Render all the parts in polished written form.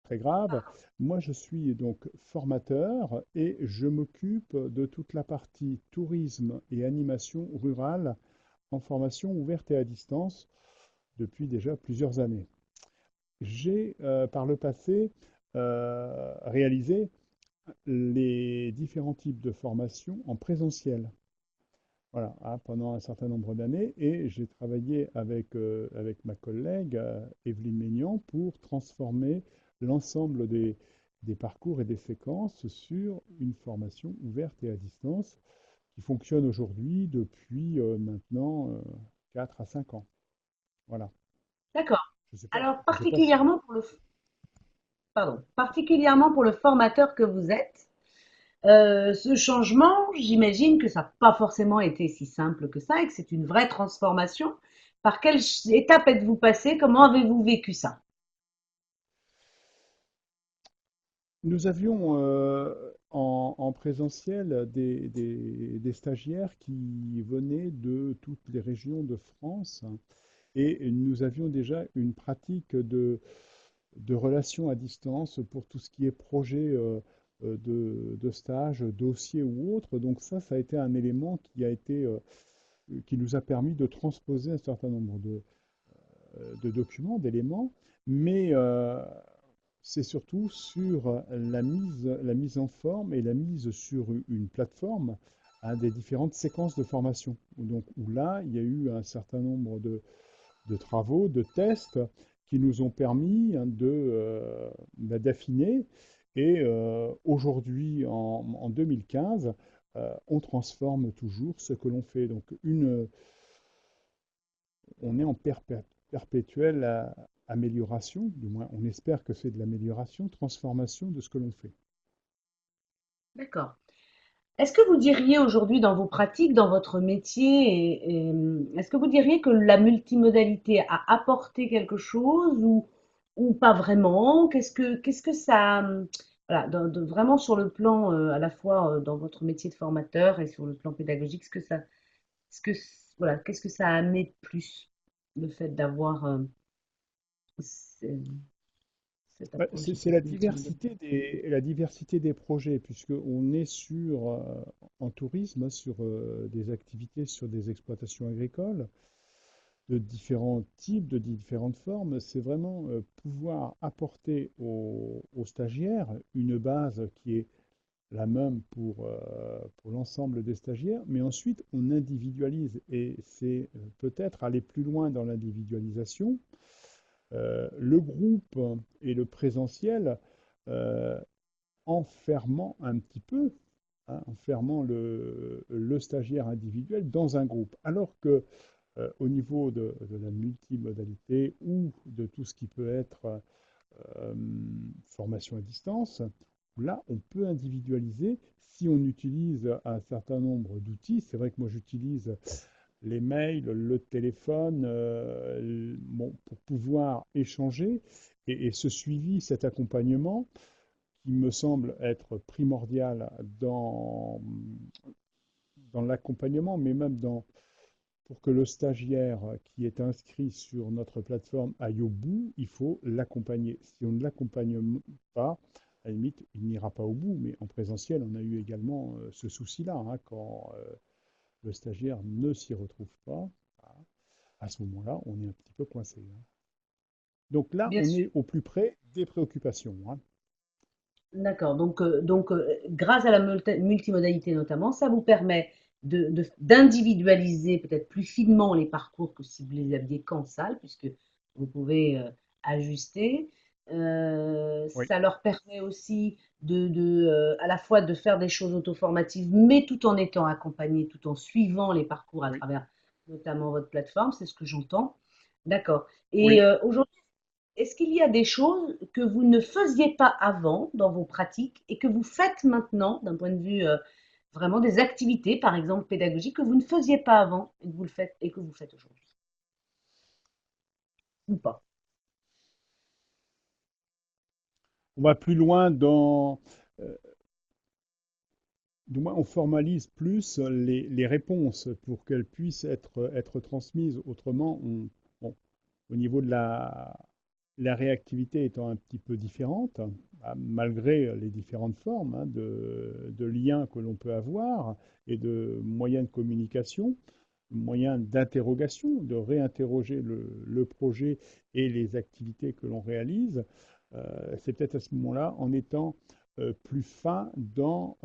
très grave. Moi, je suis donc formateur et je m'occupe de toute la partie tourisme et animation rurale en formation ouverte et à distance depuis déjà plusieurs années. J'ai par le passé réalisé les différents types de formations en présentiel. Voilà, pendant un certain nombre d'années, et j'ai travaillé avec ma collègue Evelyne Maignan pour transformer l'ensemble des parcours et des séquences sur une formation ouverte et à distance qui fonctionne aujourd'hui depuis maintenant 4 à 5 ans. Voilà. D'accord. Je sais pas, Alors, je sais pas si. particulièrement pour le formateur que vous êtes, ce changement, j'imagine que ça n'a pas forcément été si simple que ça et que c'est une vraie transformation. Par quelle étape êtes-vous passé? Comment avez-vous vécu ça? Nous avions en présentiel des stagiaires qui venaient de toutes les régions de France. Et nous avions déjà une pratique de relations à distance pour tout ce qui est projet de stage, dossier ou autre. Donc ça a été un élément qui nous a permis de transposer un certain nombre de documents, d'éléments, mais c'est surtout sur la mise en forme et la mise sur une plateforme des différentes séquences de formation. Donc, où là, il y a eu un certain nombre de travaux, de tests qui nous ont permis d'affiner. Et aujourd'hui, en 2015, on transforme toujours ce que l'on fait. Donc, on est en perpétuelle amélioration, du moins on espère que c'est de l'amélioration, transformation de ce que l'on fait. D'accord. Est-ce que vous diriez aujourd'hui dans vos pratiques, dans votre métier, est-ce que vous diriez que la multimodalité a apporté quelque chose ou pas vraiment? Qu'est-ce que ça, voilà, vraiment sur le plan à la fois dans votre métier de formateur et sur le plan pédagogique, ce que, voilà, qu'est-ce que ça a amené de plus, le fait d'avoir ce- cette Ouais, approche et c'est la cette multimodalité? diversité des projets, puisqu'on est en tourisme, sur des activités, sur des exploitations agricoles de différents types, de différentes formes. C'est vraiment pouvoir apporter aux stagiaires une base qui est la même pour l'ensemble des stagiaires, mais ensuite on individualise et c'est peut-être aller plus loin dans l'individualisation. Le groupe et le présentiel euh, enfermant un petit peu, enfermant le stagiaire individuel dans un groupe, alors que au niveau de la multimodalité ou de tout ce qui peut être euh, formation à distance, là, on peut individualiser si on utilise un certain nombre d'outils. C'est vrai que moi, j'utilise les mails, le téléphone, bon, pour pouvoir échanger et ce suivi, cet accompagnement qui me semble être primordial dans l'accompagnement, mais même pour que le stagiaire qui est inscrit sur notre plateforme aille au bout, il faut l'accompagner. Si on ne l'accompagne pas, à la limite, il n'ira pas au bout. Mais en présentiel, on a eu également ce souci-là, quand le stagiaire ne s'y retrouve pas. À ce moment-là, on est un petit peu coincé. Donc là, Bien on sûr. est au plus près des préoccupations. D'accord. Grâce à la multimodalité notamment, ça vous permet d'individualiser peut-être plus finement les parcours que si vous les aviez qu'en salle, puisque vous pouvez ajuster. Oui, Ça leur permet aussi à la fois de faire des choses auto-formatives, mais tout en étant accompagnés, tout en suivant les parcours à oui, travers notamment votre plateforme, c'est ce que j'entends. D'accord. Et oui. aujourd'hui, est-ce qu'il y a des choses que vous ne faisiez pas avant dans vos pratiques et que vous faites maintenant, d'un point de vue vraiment des activités, par exemple pédagogiques, que vous ne faisiez pas avant et que vous le faites et que vous faites aujourd'hui, ou pas? On va plus loin euh, du moins, on formalise plus les réponses pour qu'elles puissent être transmises. Autrement, bon, au niveau la réactivité étant un petit peu différente, malgré les différentes formes de liens que l'on peut avoir et de moyens de communication, moyens d'interrogation, de réinterroger le projet et les activités que l'on réalise, c'est peut-être à ce moment-là, en étant plus fin dans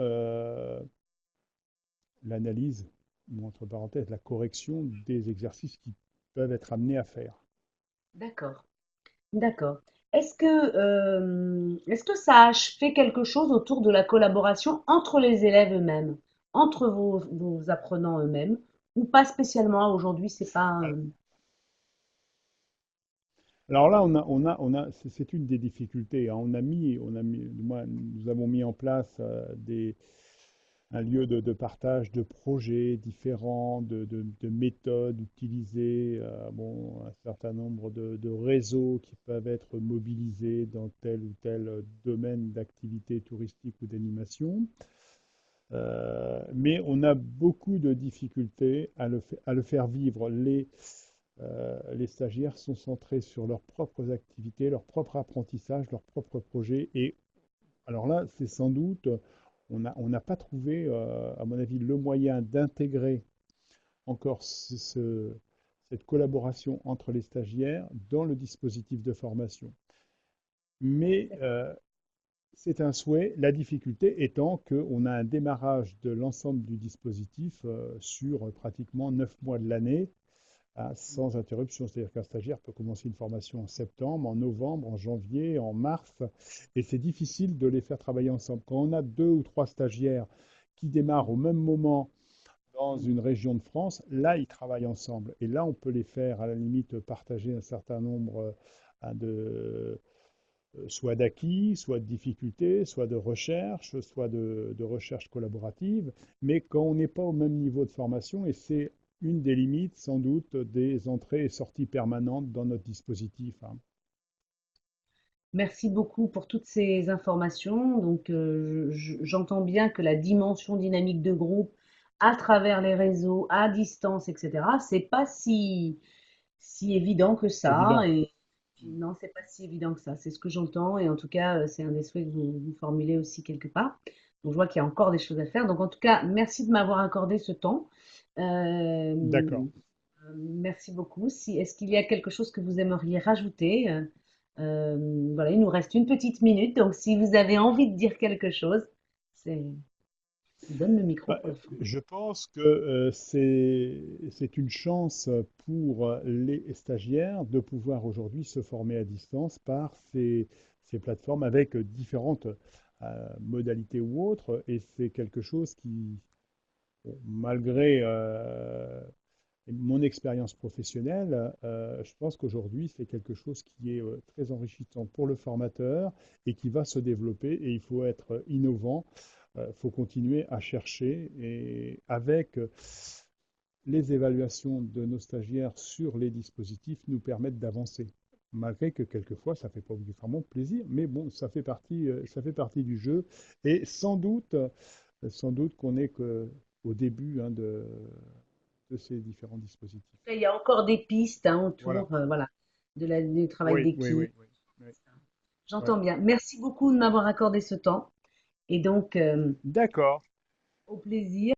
l'analyse, ou entre parenthèses, la correction des exercices qui peuvent être amenés à faire. D'accord, d'accord. Est-ce que ça a fait quelque chose autour de la collaboration entre les élèves eux-mêmes, entre vos apprenants eux-mêmes, ou pas spécialement aujourd'hui, c'est pas. Alors là, c'est une des difficultés, hein. Nous avons mis en place un lieu de partage de projets différents, de méthodes utilisées, bon, un certain nombre de réseaux qui peuvent être mobilisés dans tel ou tel domaine d'activité touristique ou d'animation. Mais on a beaucoup de difficultés à le faire vivre. Les stagiaires sont centrés sur leurs propres activités, leur propre apprentissage, leurs propres projets. Et alors là, c'est sans doute, on n'a pas trouvé, à mon avis, le moyen d'intégrer encore cette collaboration entre les stagiaires dans le dispositif de formation. Mais c'est un souhait, la difficulté étant qu'on a un démarrage de l'ensemble du dispositif sur pratiquement 9 mois de l'année, sans interruption. C'est-à-dire qu'un stagiaire peut commencer une formation en septembre, en novembre, en janvier, en mars, et c'est difficile de les faire travailler ensemble. Quand on a deux ou trois stagiaires qui démarrent au même moment dans une région de France, là, ils travaillent ensemble. Et là, on peut les faire, à la limite, partager un certain nombre de soit d'acquis, soit de difficultés, soit de recherche, soit de recherche collaborative, mais quand on n'est pas au même niveau de formation, et c'est une des limites sans doute des entrées et sorties permanentes dans notre dispositif, hein. Merci beaucoup pour toutes ces informations. Donc, j'entends bien que la dimension dynamique de groupe à travers les réseaux, à distance, etc., c'est pas si évident que ça. Évident. Et non, c'est pas si évident que ça. C'est ce que j'entends. Et en tout cas, c'est un des souhaits que vous formulez aussi quelque part. Donc, je vois qu'il y a encore des choses à faire. Donc, en tout cas, merci de m'avoir accordé ce temps. D'accord. Merci beaucoup. Est-ce qu'il y a quelque chose que vous aimeriez rajouter? Voilà, il nous reste une petite minute, donc si vous avez envie de dire quelque chose, c'est, je vous donne le micro Bah, pour la fin. je pense que c'est une chance pour les stagiaires de pouvoir aujourd'hui se former à distance par ces plateformes avec différentes modalités ou autres. Et c'est quelque chose qui, bon, malgré mon expérience professionnelle, je pense qu'aujourd'hui, c'est quelque chose qui est très enrichissant pour le formateur et qui va se développer. Et il faut être innovant, il faut continuer à chercher. Et avec les évaluations de nos stagiaires sur les dispositifs nous permettent d'avancer. Malgré que quelquefois, ça ne fait pas obligatoirement plaisir, mais bon, ça fait partie du jeu. Et sans doute qu'on n'est qu'au début de ces différents dispositifs. Il y a encore des pistes hein, Voilà. autour, voilà, du travail Oui, oui, d'équipe. oui, oui, oui, J'entends ouais. bien. Merci beaucoup de m'avoir accordé ce temps. Et donc, D'accord. au plaisir.